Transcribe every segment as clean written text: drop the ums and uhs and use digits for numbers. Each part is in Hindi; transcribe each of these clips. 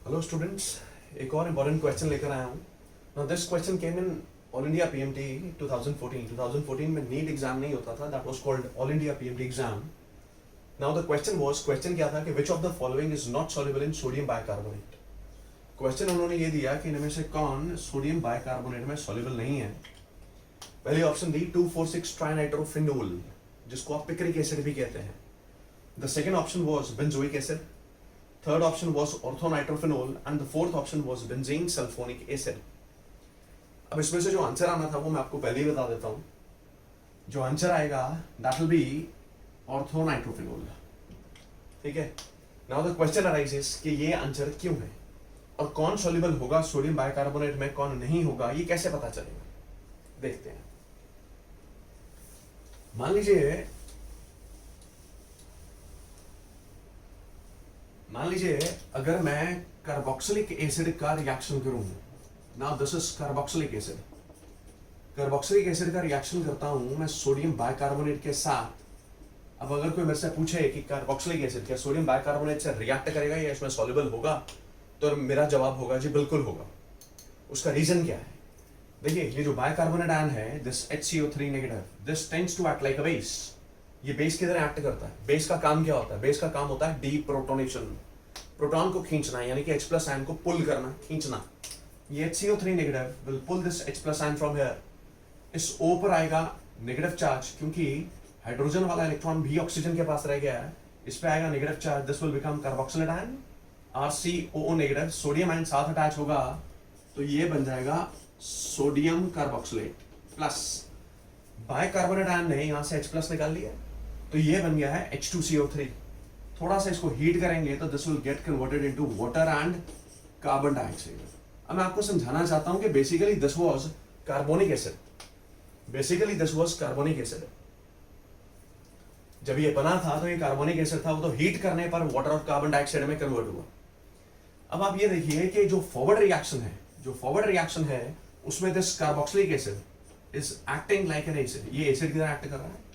हेलो स्टूडेंट्स, एक और इम्पोर्टेंट क्वेश्चन लेकर आया हूँ। Now this question came in all India PMT 2014 में नीट एग्जाम नहीं होता था, that was called all India PMT exam. Now the question क्या था कि which of the following is not soluble in sodium bicarbonate. Question उन्होंने ये दिया कि इनमें से कौन सोडियम बाइकार्बोनेट में सॉल्युबल नहीं है। पहली ऑप्शन दी 2,4,6 ट्राइनाइट्रोफिनोल, जिसको आप पिक्रिक एसिड भी कहते हैं। The second option was benzoic acid, third option was orthonitrophenol and the fourth option was benzene sulfonic acid। अब इसमें से जो आंसर आना था वो मैं आपको पहले ही बता देता हूं। जो आंसर आएगा that will be orthonitrophenol। ठीक है। Now the question arises कि ये आंसर क्यों है और कौन सॉल्युबल होगा सोडियम बाइकार्बोनेट में, कौन नहीं होगा, ये कैसे पता चलेगा, देखते हैं। मान लीजिए अगर मैं कार्बोक्सिलिक एसिड का रिएक्शन करूं, now this is carboxylic acid. Carboxylic acid का रिएक्शन करता हूं मैं सोडियम बाइकार्बोनेट के साथ। अब अगर कोई मेरे से पूछे कि कार्बोक्सिलिक एसिड क्या सोडियम बाइकार्बोनेट से रिएक्ट करेगा या इसमें सॉल्युबल होगा, तो मेरा जवाब होगा जी बिल्कुल होगा। उसका रीजन क्या है? देखिए, ये जो बाइकार्बोनेट आयन है, this HCO3 negative, this tends to act like a base. ये बेस की तरह एक्ट करता है। बेस का काम क्या होता है? बेस का काम होता है डीप्रोटोनेशन, प्रोटॉन को खींचना, यानी कि H+ आयन को पुल करना, खींचना। ये HCO3 negative will pull this H+ ion from here. इस O पर आएगा नेगेटिव चार्ज, क्योंकि हाइड्रोजन वाला इलेक्ट्रॉन भी ऑक्सीजन के पास रह गया है। इस पे आएगा negative charge, this will become carboxylate ion, RCOO negative. Sodium ion साथ अटैच होगा तो ये बन जाएगा sodium carboxylate plus. Bicarbonate ion ने यहां से H+ निकाल लिया तो ये बन गया है H2CO3। थोड़ा सा इसको हीट करेंगे तो this will get converted into water and carbon dioxide. अब मैं आपको समझाना चाहता हूं कि basically this was carbonic acid. Basically this was carbonic acid. जब ये बना था तो ये कार्बोनिक एसिड था, वो तो हीट करने पर वाटर और कार्बन डाइऑक्साइड में कन्वर्ट हुआ। अब आप ये देखिए कि जो फॉरवर्ड रिएक्शन है उसमें this carboxylic acid is acting like an acid. ये एसिड की तरह एक्ट कर रहा है।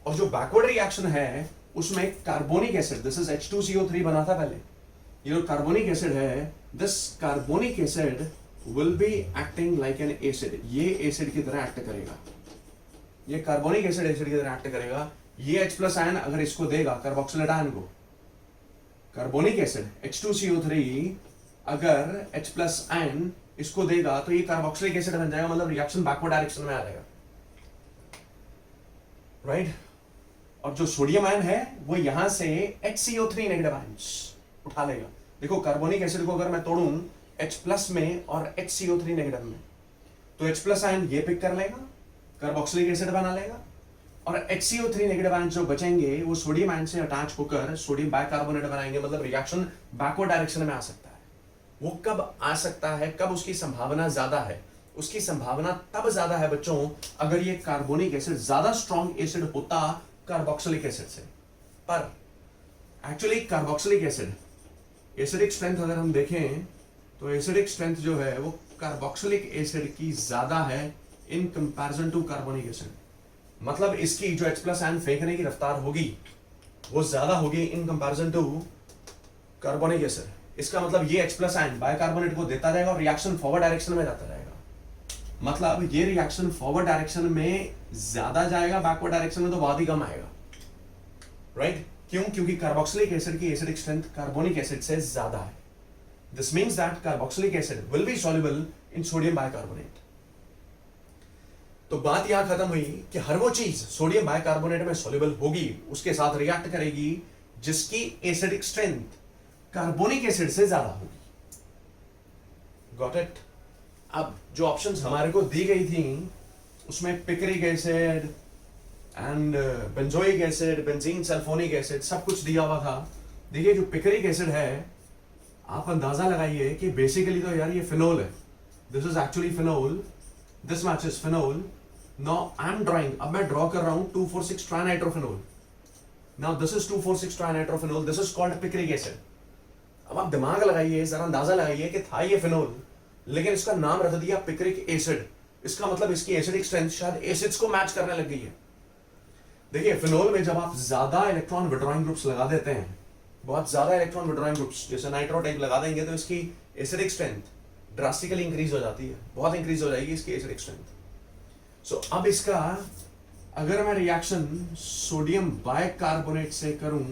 और जो बैकवर्ड रिएक्शन है उसमें carbonic acid, this is H2CO3 बना था पहले। ये जो कार्बोनिक एसिड है, this carbonic acid will be acting like an acid. ये एसिड की तरह एक्ट करेगा। ये कार्बोनिक एसिड एसिड की तरह एक्ट करेगा। ये H+ आयन अगर इसको देगा, कार्बोक्सिलेट आयन को, कार्बोनिक एसिड H2CO3 अगर H+ आयन इसको देगा तो ये कार्बोक्सिलिक एसिड बन जाएगा, मतलब रिएक्शन बैकवर्ड डायरेक्शन में आ जाएगा, राइट। और जो सोडियम आयन है वो यहां से HCO3 नेगेटिव आयंस उठा लेगा। देखो, कार्बोनिक एसिड को अगर मैं तोड़ूं H+ में और HCO3 नेगेटिव में, तो H+ आयन ये पिक कर लेगा, कार्बोक्सिलिक एसिड बना लेगा, और HCO3 नेगेटिव आयन जो बचेंगे वो सोडियम आयन से अटैच होकर सोडियम बाइकार्बोनेट बनाएंगे, मतलब रिएक्शन बैकवर्ड डायरेक्शन में आ सकता है। वो कब आ सकता है, कब उसकी संभावना ज्यादा है? उसकी संभावना तब ज्यादा है बच्चों अगर ये कार्बोनिक एसिड ज्यादा स्ट्रॉन्ग एसिड होता कार्बोक्सिलिक एसिड से। पर actually carboxylic acid acidic strength अगर हम देखें तो एसिडिक स्ट्रेंथ जो है वो कार्बोक्सिलिक एसिड की ज्यादा है in comparison to carbonic acid. मतलब इसकी जो H+ आयन फेंकने की रफ्तार होगी वो ज्यादा होगी in comparison to carbonic acid. इसका मतलब ये H+ आयन बाइकार्बोनेट को देता रहेगा और रिएक्शन फॉरवर्ड डायरेक्शन में जाता रहेगा। मतलब ये रिएक्शन फॉरवर्ड डायरेक्शन में ज्यादा जाएगा, बैकवर्ड डायरेक्शन में तो बहुत ही कम आएगा, राइट। क्यों? क्योंकि कार्बोक्सिलिक एसिड की एसिडिक स्ट्रेंथ कार्बोनिक एसिड से ज्यादा है। This means that carboxylic acid will be soluble in sodium bicarbonate. तो बात यहां खत्म हुई कि हर वो चीज सोडियम बाइकार्बोनेट में सॉल्युबल होगी, उसके साथ रिएक्ट करेगी जिसकी एसिडिक स्ट्रेंथ कार्बोनिक एसिड से ज्यादा होगी। Got it? अब जो ऑप्शंस हमारे को दी गई थी उसमें picric acid and benzoic acid, benzene sulphonic acid, सब कुछ दिया हुआ था। देखिए, जो पिक्रिक एसिड है, आप अंदाजा लगाइए कि बेसिकली तो यार ये फिनोल है। This is actually phenol, this match is phenol. Now I am drawing, अब मैं ड्रॉ कर रहा हूं 2,4,6 trinitrophenol. Now this is 2,4,6 trinitrophenol, this is called picric acid. अब आप दिमाग लगाइए, जरा अंदाजा लगाइए कि था ये फिनोल, लेकिन इसका नाम रख दिया पिक्रिक एसिड। इसका मतलब इसकी एसिडिक स्ट्रेंथ शायद एसिड्स को मैच करने लग गई है। देखिए, फिनोल में जब आप ज्यादा इलेक्ट्रॉन विड्रॉइंग ग्रुप्स लगा देते हैं, बहुत ज्यादा इलेक्ट्रॉन विड्रॉइंग ग्रुप्स जैसे नाइट्रो टाइप लगा देंगे, तो इसकी एसिडिक स्ट्रेंथ ड्रास्टिकली इंक्रीज हो जाती है, बहुत इंक्रीज हो जाएगी इसकी एसिडिक स्ट्रेंथ। सो अब इसका अगर मैं रिएक्शन सोडियम बाइकार्बोनेट से करूं,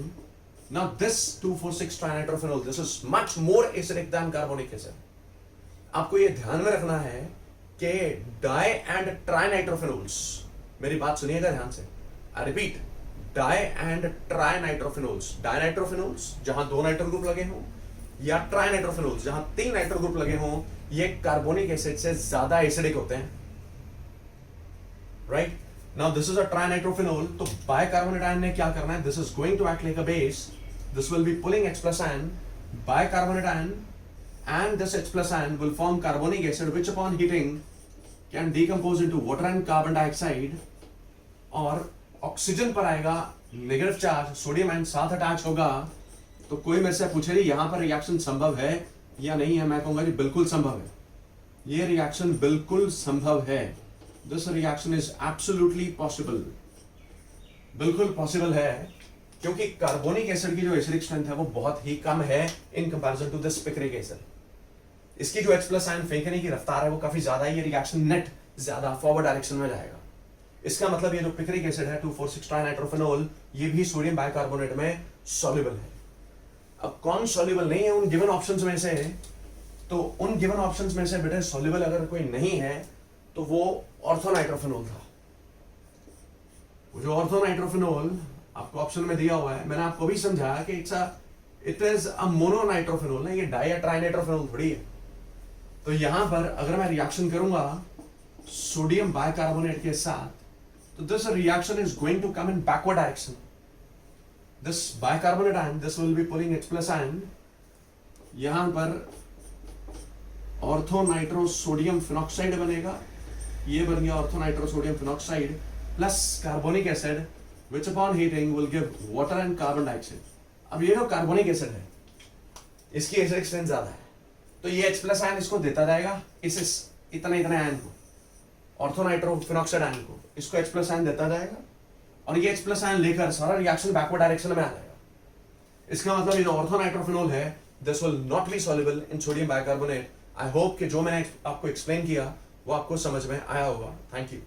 now this 2,4,6 ट्राइनाइट्रोफेनॉल, this is much more acidic than carbonic acid। आपको ये ध्यान में रखना है कि डाई एंड ट्राइनाइट्रोफेनॉल्स, मेरी बात सुनिएगा ध्यान से, आई रिपीट, डाई एंड ट्राइनाइट्रोफेनॉल्स, डाइनाइट्रोफेनॉल्स जहां 2 नाइट्रो ग्रुप लगे हों या ट्राइनाइट्रोफेनॉल्स जहां 3 नाइट्रो ग्रुप लगे हों, ये कार्बोनिक एसिड से ज्यादा एसिडिक होते हैं, right. Now this is a trinitrophenol, तो बाइकार्बोनेट आयन ने क्या करना है, this is going to act like a base, this will be pulling H plus ion, bicarbonate ion and this H plus ion will form carbonic acid which upon heating can decompose into water and carbon dioxide, और ऑक्सीजन पर आएगा नेगेटिव चार्ज, सोडियम आयन साथ अटैच होगा। तो कोई मेरे से पूछे जी यहां पर रिएक्शन संभव है या नहीं है, मैं कहूंगा जी बिल्कुल संभव है, ये रिएक्शन बिल्कुल संभव है। This reaction is absolutely possible, बिल्कुल पॉसिबल है, क्योंकि कार्बोनिक एसिड की जो एसिडिक स्ट्रेंथ है वो बहुत ही कम है in comparison to this picric acid. इसकी जो H plus आयन फेंकने की रफ्तार है वो काफी ज्यादा है, ये रिएक्शन नेट ज्यादा फॉरवर्ड डायरेक्शन में जाएगा। इसका मतलब ये जो पिक्रिक एसिड है 2,4,6 ट्राइनाइट्रोफेनॉल, ये भी सोडियम बाइकार्बोनेट में सॉल्युबल है। अब कौन सॉल्युबल नहीं है उन गिवन ऑप्शंस में से, तो उन गिवन ऑप्शंस में से बेटा सॉल्युबल अगर कोई नहीं है तो वो ऑर्थोनाइट्रोफेनॉल था। वो जो ऑर्थोनाइट्रोफेनॉल आपको ऑप्शन में दिया हुआ है, मैंने आपको भी समझाया कि इट इज अ मोनोनाइट्रोफेनॉल, ये डाई या ट्राइनाइट्रोफेनॉल थोड़ी है। तो यहां पर अगर मैं रिएक्शन करूंगा सोडियम बाइकार्बोनेट के साथ, तो this reaction is going to come in backward direction. This bicarbonate ion, this will be pulling H plus ion, यहां पर ऑर्थोनाइट्रो सोडियम फिनॉक्साइड बनेगा, ये बन गया orthonitro sodium phenoxide plus carbonic acid which upon heating will give water and carbon dioxide। अब ये जो कार्बोनिक एसिड है इसकी एसिडिक स्ट्रेंथ ज्यादा है, तो ये H plus आयन इसको देता जाएगा, इस इतने आयन को, ऑर्थोनाइट्रो फिनॉक्साइड आयन को, इसको H plus आयन देता जाएगा, और ये H plus आयन लेकर सारा रिएक्शन बैकवर्ड डायरेक्शन में आ जाएगा। इसका मतलब ये जो ऑर्थोनाइट्रोफेनॉल है, this will not be soluble in sodium bicarbonate. I hope कि जो मैंने आपको एक्सप्लेन किया वो आपको समझ में आया होगा। Thank you.